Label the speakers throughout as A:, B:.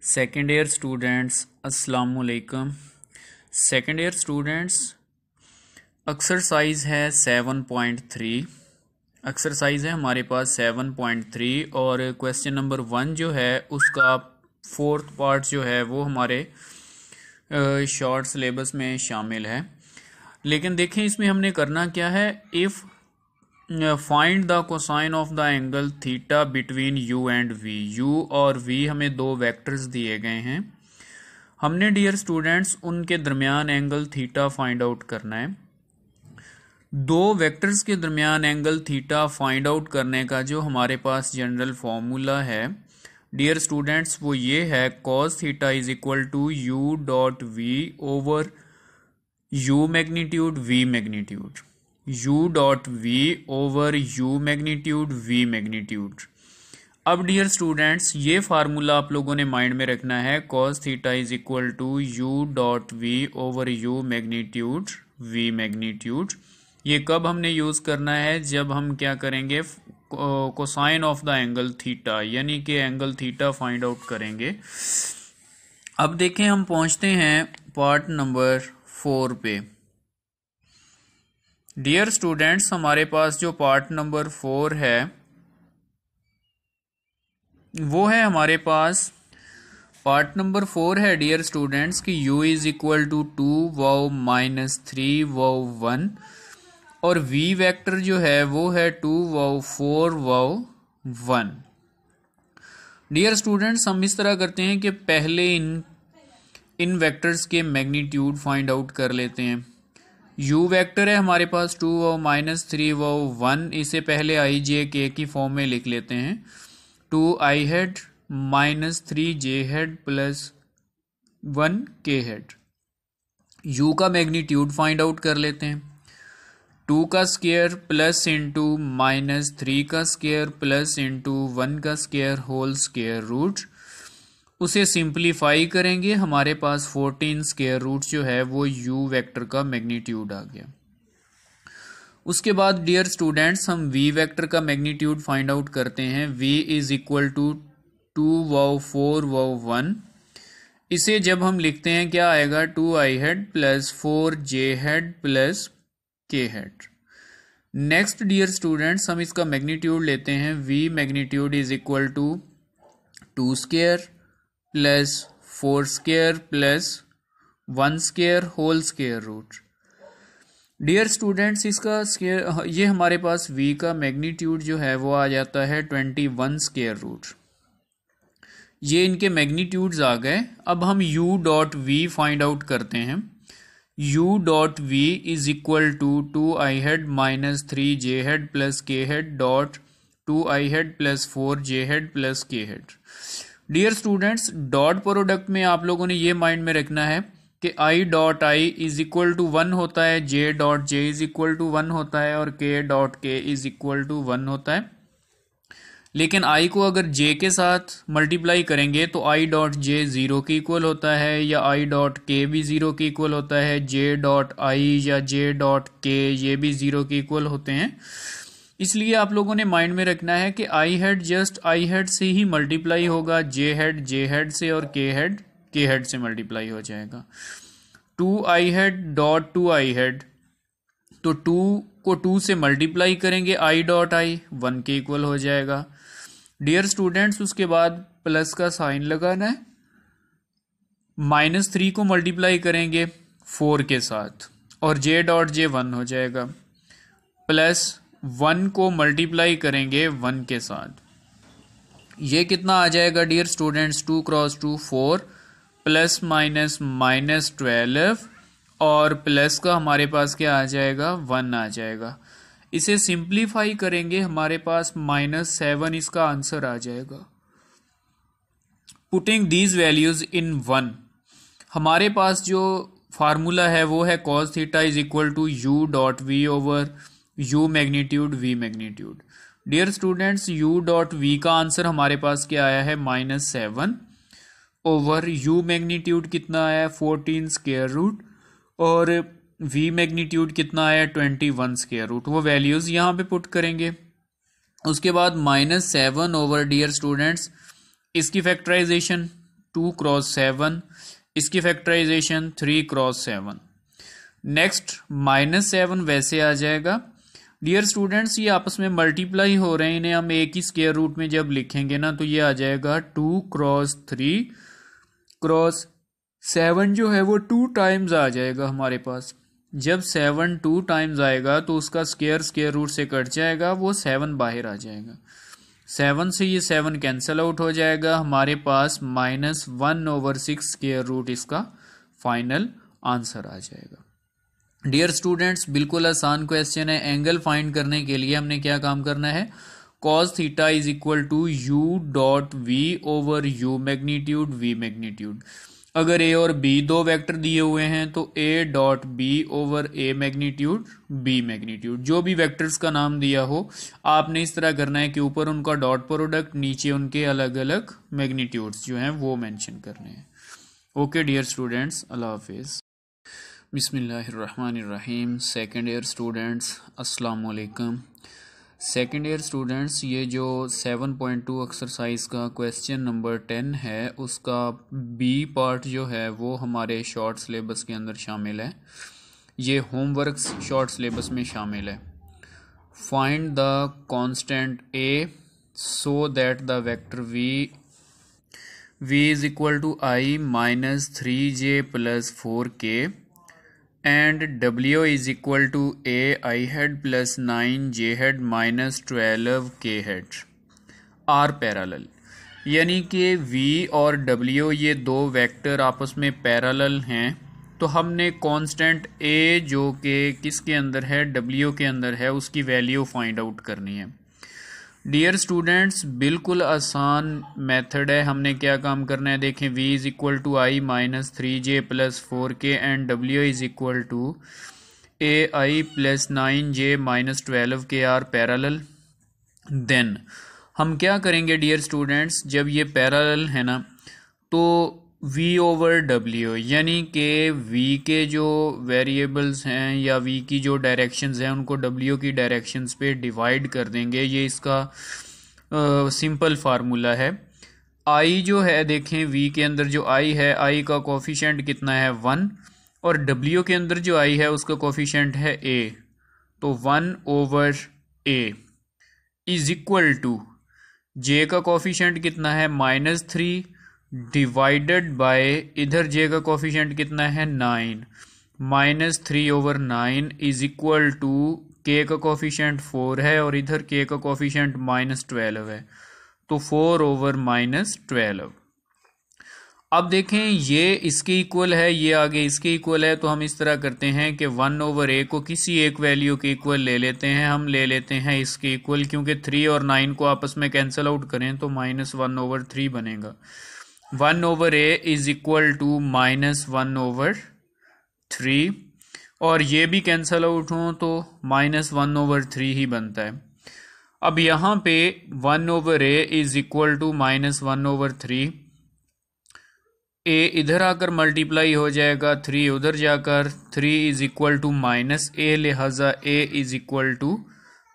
A: Second year students अस्सलाम वालेकुम। Second year students exercise है 7.3। एक्सरसाइज है हमारे पास 7.3 और क्वेश्चन नंबर 1 जो है उसका फोर्थ पार्ट जो है वो हमारे शॉर्ट सिलेबस में शामिल है। लेकिन देखें इसमें हमने करना क्या है, if find the cosine of the angle theta between u and v. U और वी हमें दो वेक्टर्स दिए गए हैं। हमने डियर स्टूडेंट्स उनके दरमियान एंगल थीटा फाइंड आउट करना है। दो वेक्टर्स के दरमियान एंगल थीटा फाइंड आउट करने का जो हमारे पास जनरल फॉर्मूला है डियर स्टूडेंट्स वो ये है, cos theta is equal to u dot v over u magnitude v magnitude, u dot v over u magnitude v magnitude. अब डियर स्टूडेंट्स ये फार्मूला आप लोगों ने माइंड में रखना है, cos theta is equal to u dot v over u magnitude v magnitude. ये कब हमने यूज़ करना है, जब हम क्या करेंगे, cosine of the angle theta यानी कि एंगल थीटा फाइंड आउट करेंगे। अब देखें हम पहुंचते हैं पार्ट नंबर 4 पे। डियर स्टूडेंट्स हमारे पास जो पार्ट नंबर 4 है वो है हमारे पास पार्ट नंबर 4 है डियर स्टूडेंट्स कि u इज इक्वल टू 2 वाउ माइनस 3 वाउ 1 और v वेक्टर जो है वो है 2 वाउ 4 वाउ 1। डियर स्टूडेंट्स हम इस तरह करते हैं कि पहले इन वेक्टर्स के मैग्नीट्यूड फाइंड आउट कर लेते हैं। u वेक्टर है हमारे पास 2 वाउ माइनस 3 वाउ 1, इसे पहले आई जे के की फॉर्म में लिख लेते हैं। 2 i hat minus 3 j hat plus 1 के हेड। u का मैग्नीट्यूड फाइंड आउट कर लेते हैं। 2 का स्क्वायर प्लस इंटू माइनस 3 का स्क्वायर प्लस इंटू 1 का स्क्वायर होल स्क्वायर रूट। उसे सिंप्लीफाई करेंगे, हमारे पास 14 स्क्वायर रूट जो है वो u वेक्टर का मैग्नीट्यूड आ गया। उसके बाद डियर स्टूडेंट्स हम v वेक्टर का मैग्नीट्यूड फाइंड आउट करते हैं। v इज इक्वल टू 2 वाउ 4 वाउ 1। इसे जब हम लिखते हैं क्या आएगा, 2 i hat plus 4 j hat plus k hat. Next dear students हम इसका मैग्नीट्यूड लेते हैं। v magnitude is equal to 2 square plus 4 square plus 1 square whole square root. Dear students इसका स्क्वायर ये हमारे पास v का मैग्नीट्यूड जो है वो आ जाता है 21 स्क्वायर रूट। ये इनके मैग्नीट्यूड्स आ गए। अब हम u dot v find out करते हैं। u dot v is equal to 2 i hat minus 3 j hat plus k hat dot 2 i hat plus 4 j hat plus k hat. Dear students dot product में आप लोगों ने ये mind में रखना है कि i dot i is equal to 1 होता है, j dot j is equal to 1 होता है और k dot k is equal to 1 होता है। लेकिन i को अगर j के साथ मल्टीप्लाई करेंगे तो i डॉट j 0 के इक्वल होता है या i डॉट k भी 0 के इक्वल होता है, j डॉट i या j डॉट k ये भी 0 के इक्वल होते हैं। इसलिए आप लोगों ने माइंड में रखना है कि आई हेड जस्ट आई हेड से ही मल्टीप्लाई होगा, जे हेड से और के हेड से मल्टीप्लाई हो जाएगा। 2 i head dot 2 i head, तो 2 को 2 से मल्टीप्लाई करेंगे, आई डॉट आई 1 के इक्वल हो जाएगा। डियर स्टूडेंट्स उसके बाद प्लस का साइन लगाना है। माइनस 3 को मल्टीप्लाई करेंगे 4 के साथ और जे डॉट जे 1 हो जाएगा, प्लस 1 को मल्टीप्लाई करेंगे 1 के साथ। ये कितना आ जाएगा dear students, 2 cross 2 4 plus minus minus 12 और प्लस का हमारे पास क्या आ जाएगा, 1 आ जाएगा। इसे सिंप्लीफाई करेंगे, हमारे पास -7 इसका आंसर आ जाएगा। पुटिंग दीज वैल्यूज इन 1, हमारे पास जो फार्मूला है वो है cos theta is equal to u dot v over u magnitude v magnitude. Dear students u dot v का आंसर हमारे पास क्या आया है, -7 ओवर u मैग्नीट्यूड कितना आया है 14 स्क्वायर रूट और v मैग्नीट्यूड कितना आया 21 स्क्वायर रूट। वो वैल्यूज यहाँ पे पुट करेंगे। उसके बाद -7 ओवर डियर स्टूडेंट्स इसकी फैक्टराइजेशन 2×7, इसकी फैक्टराइजेशन 3×7। नेक्स्ट -7 वैसे आ जाएगा। डियर स्टूडेंट्स, ये आपस में मल्टीप्लाई हो रहे हैं, इन्हें हम एक ही स्क्वायर रूट में जब लिखेंगे ना तो ये आ जाएगा 2×3×7 जो है वो 2 टाइम्स आ जाएगा हमारे पास। जब 7 2 टाइम्स आएगा तो उसका स्क्वायर रूट से कट जाएगा, वो 7 बाहर आ जाएगा। 7 से ये 7 कैंसिल आउट हो जाएगा, हमारे पास -1/6 स्क्वायर रूट इसका फाइनल आंसर आ जाएगा। डियर स्टूडेंट्स, बिल्कुल आसान क्वेश्चन है। एंगल फाइंड करने के लिए हमने क्या काम करना है, cos theta is equal to u.v/u magnitude v magnitude. अगर a और b दो वेक्टर दिए हुए हैं तो a.b/a मैग्नीट्यूड b मैग्नीट्यूड। जो भी वेक्टर्स का नाम दिया हो आपने इस तरह करना है कि ऊपर उनका डॉट प्रोडक्ट, नीचे उनके अलग अलग मैग्नीट्यूड्स जो हैं वो मेंशन करने हैं। ओके डियर स्टूडेंट्स, अल्लाह हाफिज़। बिस्मिल्लाहिर्रहमानिर्रहीम। सेकेंड ईयर स्टूडेंट्स अस्सलाम वालेकुम। सेकेंड ईयर स्टूडेंट्स, ये जो 7.2 एक्सरसाइज का क्वेश्चन नंबर 10 है उसका बी पार्ट जो है वो हमारे शॉर्ट सिलेबस के अंदर शामिल है। ये होमवर्क शॉर्ट सिलेबस में शामिल है। Find the constant a so that the vector v is equal to i -3j + 4k and w is equal to a I head plus 9 j head minus 12 k head are parallel। यानी कि v और w ये दो vector आपस में parallel हैं, तो हमने कांस्टेंट a जो कि किसके अंदर है, w के अंदर है, उसकी वैल्यू फाइंड आउट करनी है। डियर स्टूडेंट्स, बिल्कुल आसान मेथड है। हमने क्या काम करना है, देखें v is equal to i -3j + 4k and w is equal to ai + 9j - 12k are parallel. Then हम क्या करेंगे डियर स्टूडेंट्स, जब ये पैरेलल है ना तो v/w यानी कि v के जो वेरिएबल्स हैं या v की जो डायरेक्शंस हैं उनको w की डायरेक्शंस पे डिवाइड कर देंगे। ये इसका सिंपल फार्मूला है। i जो है, देखें v के अंदर जो i है, i का कोफिशिएंट कितना है 1, और w के अंदर जो i है उसका कोफिशिएंट है a, तो 1/a is equal to j का कोफिशिएंट कितना है -3 डिवाइडेड बाय, इधर j का कोफिशिएंट कितना है 9, -3/9 इज इक्वल टू k का कोफिशिएंट 4 है और इधर k का कोफिशिएंट -12 है, तो 4/-12। अब देखें ये इसके इक्वल है, ये आगे इसके इक्वल है, तो हम इस तरह करते हैं कि 1/a को किसी एक वैल्यू के इक्वल ले लेते हैं। हम ले लेते हैं इसके इक्वल, क्योंकि 3 और 9 को आपस में कैंसिल आउट करें तो -1/3 बनेगा। 1/a इज इक्वल टू -1/3, और ये भी कैंसिल आउट हो तो -1/3 ही बनता है। अब यहाँ पे 1/a is equal to -1/3, a इधर आकर मल्टीप्लाई हो जाएगा, 3 उधर जाकर 3 इज इक्वल टू -a, लिहाजा a इज इक्वल टू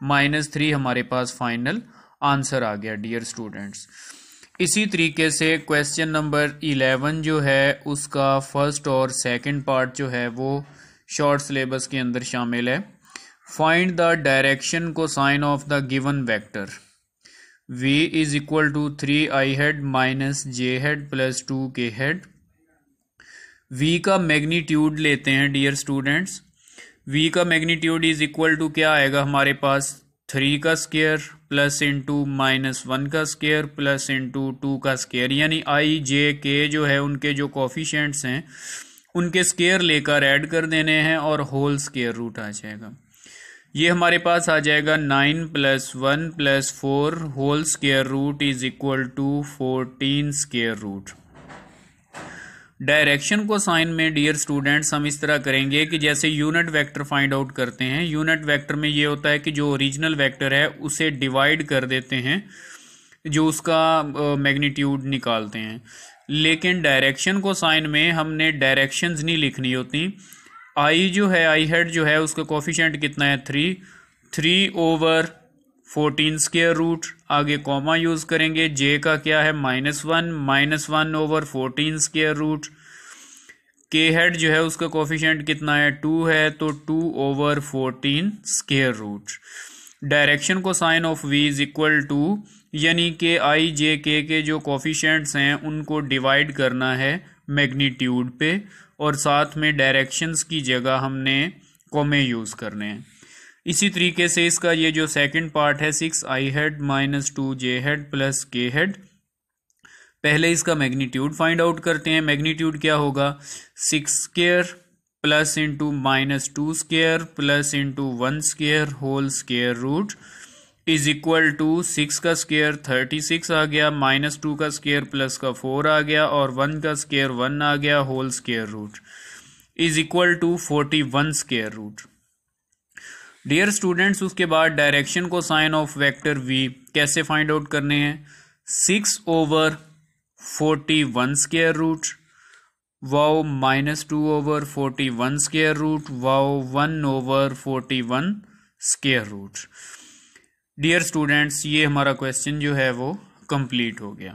A: -3 हमारे पास फाइनल आंसर आ गया डियर स्टूडेंट्स। इसी तरीके से क्वेश्चन नंबर 11 जो है उसका फर्स्ट और सेकंड पार्ट जो है वो शॉर्ट सिलेबस के अंदर शामिल है। Find the direction cosine of the given vector v is equal to 3i hat -j hat + 2k hat. v का मैग्नीट्यूड लेते हैं डियर स्टूडेंट्स। v का मैग्नीट्यूड इज इक्वल टू क्या आएगा हमारे पास, 3 का स्क्वायर प्लस इंटू -1 का स्क्वायर प्लस इंटू 2 का स्क्वायर, यानी i j k जो है उनके जो कोफिशिएंट्स हैं उनके स्क्वायर लेकर ऐड कर देने हैं और होल स्क्वायर रूट आ जाएगा। ये हमारे पास आ जाएगा 9 + 1 + 4 whole square root is equal to 14 square root. Direction cosine में डियर स्टूडेंट्स हम इस तरह करेंगे कि जैसे यूनिट वेक्टर फाइंड आउट करते हैं, यूनिट वेक्टर में ये होता है कि जो ओरिजिनल वेक्टर है उसे डिवाइड कर देते हैं, जो उसका मैग्नीट्यूड निकालते हैं। लेकिन डायरेक्शन को साइन में हमने डायरेक्शंस नहीं लिखनी होती। आई जो है, आई हेड जो है उसका कोफिशिएंट कितना है 3 3/4 14 स्क्वायर रूट, आगे कॉमा यूज करेंगे, जे का क्या है -1 ओवर 14 स्क्वायर रूट, के हेड जो है उसका कोफिशिएंट कितना है 2 है, तो 2 over 14 square root. Direction cosine of v is equal to, यानी कि आई जे के जो कोफिशिएंट्स हैं उनको डिवाइड करना है मैग्नीट्यूड पे, और साथ में डायरेक्शंस की जगह हमने कॉमे यूज करने हैं। इसी तरीके से इसका ये जो सेकंड पार्ट है 6 आई हेड माइनस 2 जे हेड प्लस के हेड, पहले इसका मैग्नीट्यूड फाइंड आउट करते हैं। मैग्नीट्यूड क्या होगा 6 square plus into -2 square plus into 1 square whole square root is equal to 6 का स्क्वायर 36 आ गया, -2 का स्क्वायर प्लस का 4 आ गया, और 1 का स्क्वायर 1 आ गया, whole square root is equal to 41 square root. Dear students, उसके बाद direction cosine of vector v कैसे फाइंड आउट करने हैं, 6 ओवर 41 स्क्वायर रूट, वाओ -2 ओवर 41 स्क्वायर रूट, वाओ 1 over 41 square root. Dear students, ये हमारा क्वेश्चन जो है वो कंप्लीट हो गया।